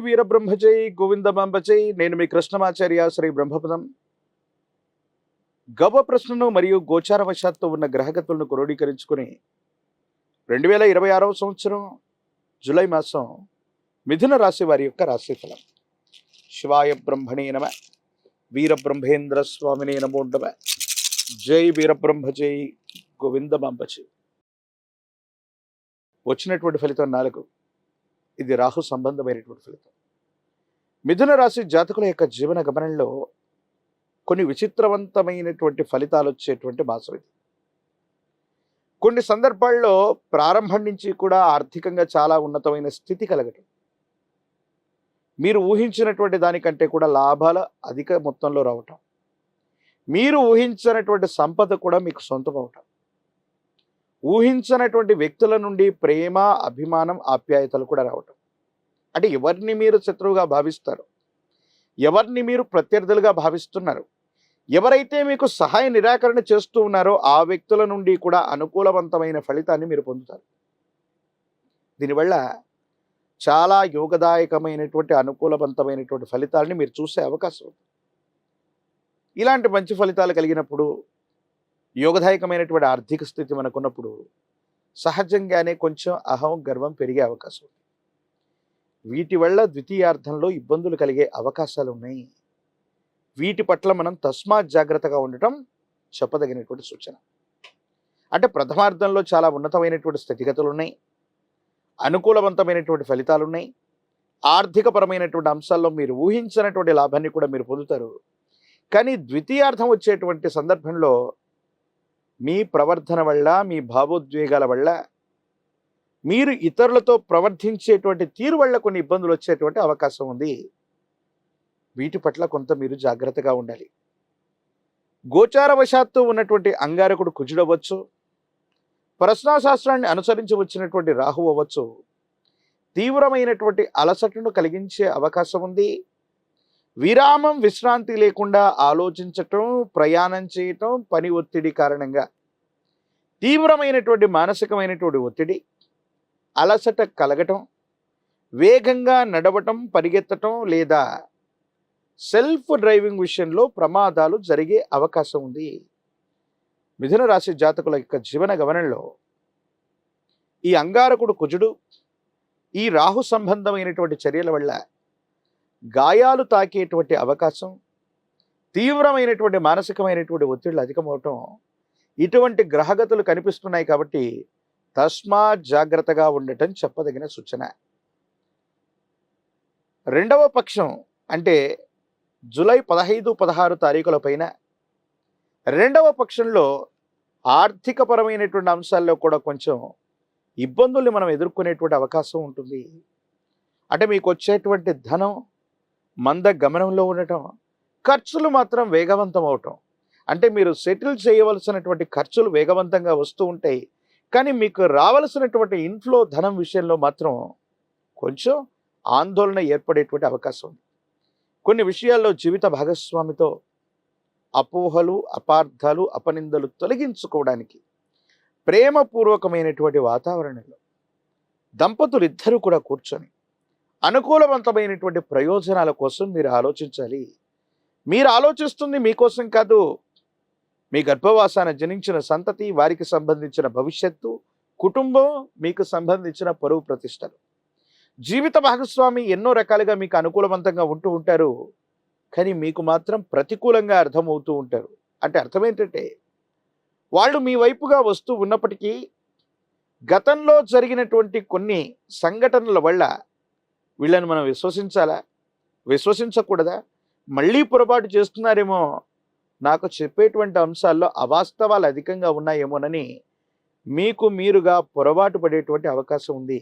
వీరబ్రహ్మ జై గోవిందమాంబ జై. నేను మీ కృష్ణమాచార్య శ్రీ బ్రహ్మపదం. గవ ప్రశ్నను మరియు గోచారవశాత్తు ఉన్న గ్రహగతులను క్రోడీకరించుకుని 2026వ సంవత్సరం జూలై మాసం మిథున రాశి వారి యొక్క రాశిఫలం. శివాయ బ్రహ్మణే నమ. వీరబ్రహ్మేంద్ర స్వామినే నమో నమ. జై వీరబ్రహ్మ జై గోవిందమాంబ జై. వచ్చినటువంటి ఫలితం 4. ఇది రాహు సంబంధమైనటువంటి ఫలితం. మిథున రాశి జాతకుల యొక్క జీవన గమనంలో కొన్ని విచిత్రవంతమైనటువంటి ఫలితాలు వచ్చేటువంటి మాసం ఇది. కొన్ని సందర్భాల్లో ప్రారంభం నుంచి కూడా ఆర్థికంగా చాలా ఉన్నతమైన స్థితి కలగటం, మీరు ఊహించినటువంటి దానికంటే కూడా లాభాలు అధిక మొత్తంలో రావటం, మీరు ఊహించినటువంటి సంపద కూడా మీకు సొంతం అవటం, ఊహించినటువంటి వ్యక్తుల నుండి ప్రేమ, అభిమానం, ఆప్యాయతలు కూడా రావటం. అంటే ఎవరిని మీరు శత్రువుగా భావిస్తారు, ఎవరిని మీరు ప్రత్యర్థులుగా భావిస్తున్నారు, ఎవరైతే మీకు సహాయ నిరాకరణ చేస్తూ ఉన్నారో ఆ వ్యక్తుల నుండి కూడా అనుకూలవంతమైన ఫలితాన్ని మీరు పొందుతారు. దీనివల్ల చాలా యోగదాయకమైనటువంటి అనుకూలవంతమైనటువంటి ఫలితాలని మీరు చూసే అవకాశం ఉంది. ఇలాంటి మంచి ఫలితాలు కలిగినప్పుడు, యోగదాయకమైనటువంటి ఆర్థిక స్థితి మనకున్నప్పుడు సహజంగానే కొంచెం అహం, గర్వం పెరిగే అవకాశం ఉంది. వీటి వల్ల ద్వితీయార్థంలో ఇబ్బందులు కలిగే అవకాశాలు ఉన్నాయి. వీటి పట్ల మనం తస్మాత్ జాగ్రత్తగా ఉండటం చెప్పదగినటువంటి సూచన. అంటే ప్రథమార్థంలో చాలా ఉన్నతమైనటువంటి స్థితిగతులు ఉన్నాయి, అనుకూలవంతమైనటువంటి ఫలితాలు ఉన్నాయి, ఆర్థికపరమైనటువంటి అంశాల్లో మీరు ఊహించినటువంటి లాభాన్ని కూడా మీరు పొందుతారు. కానీ ద్వితీయార్థం వచ్చేటువంటి సందర్భంలో మీ ప్రవర్తన వల్ల, మీ భావోద్వేగాల వల్ల, మీరు ఇతరులతో ప్రవర్తించేటువంటి తీరు వల్ల కొన్ని ఇబ్బందులు వచ్చేటువంటి అవకాశం ఉంది. వీటి పట్ల కొంత మీరు జాగ్రత్తగా ఉండాలి. గోచారవశాత్తు ఉన్నటువంటి అంగారకుడు కుజుడు అవ్వచ్చు, ప్రశ్నాశాస్త్రాన్ని అనుసరించి వచ్చినటువంటి రాహు అవ్వచ్చు, తీవ్రమైనటువంటి అలసటను కలిగించే అవకాశం ఉంది. విరామం, విశ్రాంతి లేకుండా ఆలోచించటం, ప్రయాణం చేయటం, పని ఒత్తిడి కారణంగా తీవ్రమైనటువంటి మానసికమైనటువంటి ఒత్తిడి, అలసట కలగటం, వేగంగా నడవటం, పరిగెత్తటం లేదా సెల్ఫ్ డ్రైవింగ్ విషయంలో ప్రమాదాలు జరిగే అవకాశం ఉంది. మిథున రాశి జాతకుల యొక్క జీవన గమనంలో ఈ అంగారకుడు కుజుడు, ఈ రాహు సంబంధమైనటువంటి చర్యల వల్ల గాయాలు తాకేటువంటి అవకాశం, తీవ్రమైనటువంటి మానసికమైనటువంటి ఒత్తిళ్లు అధికమవటం, ఇటువంటి గ్రహగతులు కనిపిస్తున్నాయి. కాబట్టి తస్మాత్ జాగ్రత్తగా ఉండటం చెప్పదగిన సూచన. రెండవ పక్షం అంటే జూలై 15, 16 తారీఖుల పైన రెండవ పక్షంలో ఆర్థికపరమైనటువంటి అంశాల్లో కూడా కొంచెం ఇబ్బందుల్ని మనం ఎదుర్కొనేటువంటి అవకాశం ఉంటుంది. అంటే మీకు వచ్చేటువంటి ధనం మంద గమనంలో ఉండటం, ఖర్చులు మాత్రం వేగవంతం అవటం. అంటే మీరు సెటిల్ చేయవలసినటువంటి ఖర్చులు వేగవంతంగా వస్తూ ఉంటాయి, కానీ మీకు రావలసినటువంటి ఇన్ఫ్లో ధనం విషయంలో మాత్రం కొంచెం ఆందోళన ఏర్పడేటువంటి అవకాశం ఉంది. కొన్ని విషయాల్లో జీవిత భాగస్వామితో అపోహలు, అపార్థాలు, అపనిందలు తొలగించుకోవడానికి ప్రేమపూర్వకమైనటువంటి వాతావరణంలో దంపతులు ఇద్దరూ కూడా కూర్చొని అనుకూలవంతమైనటువంటి ప్రయోజనాల కోసం మీరు ఆలోచించాలి. మీరు ఆలోచిస్తుంది మీకోసం కాదు, మీ గర్భవాసాన జనించిన సంతతి, వారికి సంబంధించిన భవిష్యత్తు, కుటుంబం, మీకు సంబంధించిన పరువు ప్రతిష్టలు. జీవిత భాగస్వామి ఎన్నో రకాలుగా మీకు అనుకూలవంతంగా ఉంటూ ఉంటారు, కానీ మీకు మాత్రం ప్రతికూలంగా అర్థమవుతూ ఉంటారు. అంటే అర్థం ఏంటంటే వాళ్ళు మీ వైపుగా వస్తూ ఉన్నప్పటికీ గతంలో జరిగినటువంటి కొన్ని సంఘటనల వల్ల వీళ్ళని మనం విశ్వసించాలా, విశ్వసించకూడదా, మళ్ళీ పొరపాటు చేస్తున్నారేమో, నాకు చెప్పేటువంటి అంశాల్లో అవాస్తవాలు అధికంగా ఉన్నాయేమోనని మీకు మీరుగా పొరపాటు పడేటువంటి అవకాశం ఉంది.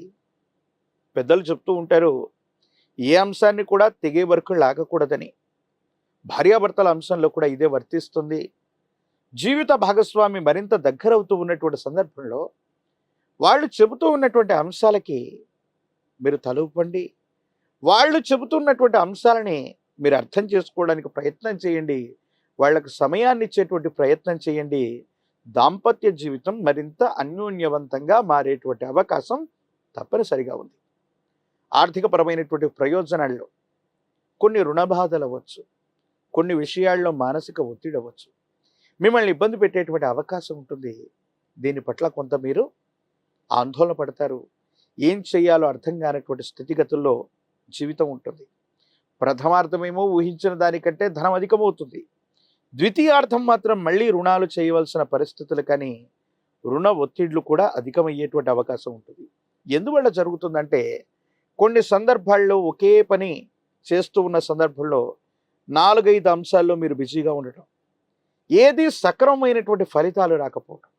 పెద్దలు చెప్తూ ఉంటారు, ఏ అంశాన్ని కూడా తెగే వరకు లాగకూడదని. భార్యాభర్తల అంశంలో కూడా ఇదే వర్తిస్తుంది. జీవిత భాగస్వామి మరింత దగ్గరవుతూ ఉన్నటువంటి సందర్భంలో వాళ్ళు చెబుతూ ఉన్నటువంటి అంశాలకి మీరు తలూపండి. వాళ్ళు చెబుతున్నటువంటి అంశాలని మీరు అర్థం చేసుకోవడానికి ప్రయత్నం చేయండి. వాళ్లకు సమయాన్ని ఇచ్చేటువంటి ప్రయత్నం చేయండి. దాంపత్య జీవితం మరింత అన్యోన్యవంతంగా మారేటువంటి అవకాశం తప్పనిసరిగా ఉంది. ఆర్థికపరమైనటువంటి ప్రయోజనాల్లో కొన్ని రుణ బాధలు అవ్వచ్చు, కొన్ని విషయాల్లో మానసిక ఒత్తిడి అవ్వచ్చు, మిమ్మల్ని ఇబ్బంది పెట్టేటువంటి అవకాశం ఉంటుంది. దీని పట్ల కొంత మీరు ఆందోళన పడతారు. ఏం చేయాలో అర్థం కానటువంటి స్థితిగతుల్లో జీవితం ఉంటుంది. ప్రథమార్థమేమో ఊహించిన దానికంటే ధనం అధికమవుతుంది. ద్వితీయార్థం మాత్రం మళ్ళీ రుణాలు చేయవలసిన పరిస్థితులు కానీ రుణ ఒత్తిళ్లు కూడా అధికమయ్యేటువంటి అవకాశం ఉంటుంది. ఎందువల్ల జరుగుతుందంటే కొన్ని సందర్భాల్లో ఒకే పని చేస్తూ ఉన్న సందర్భంలో 4-5 అంశాల్లో మీరు బిజీగా ఉండటం, ఏది సక్రమమైనటువంటి ఫలితాలు రాకపోవటం,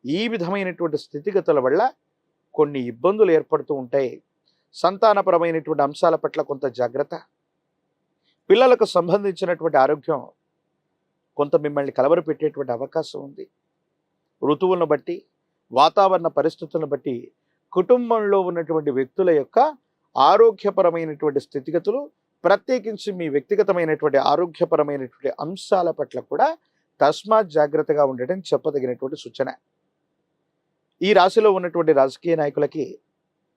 ఈ విధమైనటువంటి స్థితిగతుల వల్ల కొన్ని ఇబ్బందులు ఏర్పడుతూ ఉంటాయి. సంతానపరమైనటువంటి అంశాల పట్ల కొంత జాగ్రత్త, పిల్లలకు సంబంధించినటువంటి ఆరోగ్యం కొంత మిమ్మల్ని కలవరపెట్టేటువంటి అవకాశం ఉంది. ఋతువులను బట్టి, వాతావరణ పరిస్థితులను బట్టి కుటుంబంలో ఉన్నటువంటి వ్యక్తుల యొక్క ఆరోగ్యపరమైనటువంటి స్థితిగతులు, ప్రత్యేకించి మీ వ్యక్తిగతమైనటువంటి ఆరోగ్యపరమైనటువంటి అంశాల పట్ల కూడా తస్మాత్ జాగ్రత్తగా ఉండటం చెప్పదగినటువంటి సూచన. ఈ రాశిలో ఉన్నటువంటి రాజకీయ నాయకులకి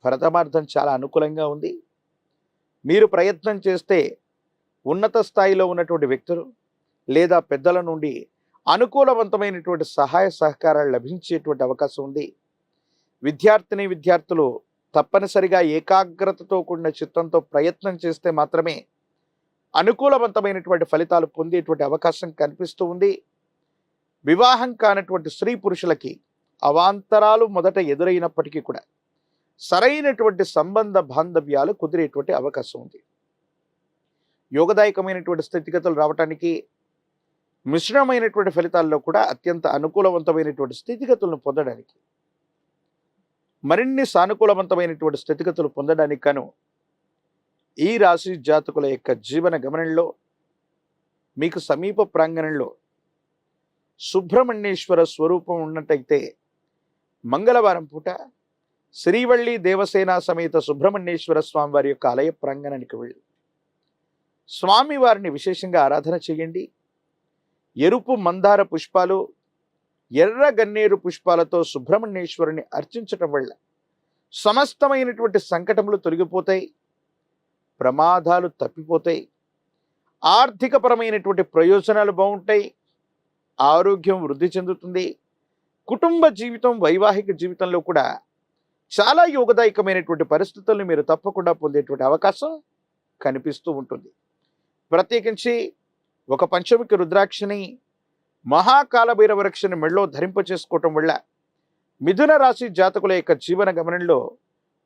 ప్రథమార్థం చాలా అనుకూలంగా ఉంది. మీరు ప్రయత్నం చేస్తే ఉన్నత స్థాయిలో ఉన్నటువంటి వ్యక్తులు లేదా పెద్దల నుండి అనుకూలవంతమైనటువంటి సహాయ సహకారాలు లభించేటువంటి అవకాశం ఉంది. విద్యార్థులు తప్పనిసరిగా ఏకాగ్రతతో కూడిన చిత్తంతో ప్రయత్నం చేస్తే మాత్రమే అనుకూలవంతమైనటువంటి ఫలితాలు పొందేటువంటి అవకాశం కనిపిస్తూ ఉంది. వివాహం కానటువంటి స్త్రీ పురుషులకి అవాంతరాలు మొదట ఎదురైనప్పటికీ కూడా సరైనటువంటి సంబంధ బాంధవ్యాలు కుదిరేటువంటి అవకాశం ఉంది. యోగదాయకమైనటువంటి స్థితిగతులు రావటానికి, మిశ్రమైనటువంటి ఫలితాల్లో కూడా అత్యంత అనుకూలవంతమైనటువంటి స్థితిగతులను పొందడానికి, మరిన్ని సానుకూలవంతమైనటువంటి స్థితిగతులు పొందడానికి గాను ఈ రాశి జాతకుల యొక్క జీవన గమనంలో మీకు సమీప ప్రాంగణంలో సుబ్రహ్మణ్యేశ్వర స్వరూపం ఉన్నట్టయితే మంగళవారం పూట శ్రీవల్లి దేవసేన సమేత సుబ్రహ్మణ్యేశ్వర స్వామి వారి యొక్క ఆలయ ప్రాంగణానికి వెళ్ళి స్వామివారిని విశేషంగా ఆరాధన చేయండి. ఎరుపు మందార పుష్పాలు, ఎర్ర గన్నేరు పుష్పాలతో సుబ్రహ్మణ్యేశ్వరుని అర్చించటం వల్ల సమస్తమైనటువంటి సంకటములు తొలగిపోతాయి, ప్రమాదాలు తప్పిపోతాయి, ఆర్థికపరమైనటువంటి ప్రయోజనాలు బాగుంటాయి, ఆరోగ్యం వృద్ధి చెందుతుంది. కుటుంబ జీవితం, వైవాహిక జీవితంలో కూడా చాలా యోగదాయకమైనటువంటి పరిస్థితులను మీరు తప్పకుండా పొందేటువంటి అవకాశం కనిపిస్తూ ఉంటుంది. ప్రత్యేకించి ఒక పంచముఖి రుద్రాక్షని, మహాకాలభైరవ వృక్షని మెళ్ళో ధరింపచేసుకోవటం వల్ల మిథున రాశి జాతకుల యొక్క జీవన గమనంలో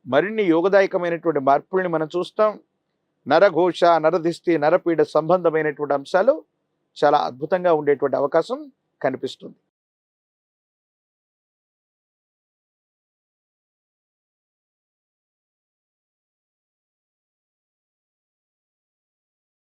మరిన్ని యోగదాయకమైనటువంటి మార్పుల్ని మనం చూస్తాం. నరఘోష, నరదిష్టి, నరపీడ సంబంధమైనటువంటి అంశాలు చాలా అద్భుతంగా ఉండేటువంటి అవకాశం కనిపిస్తుంది.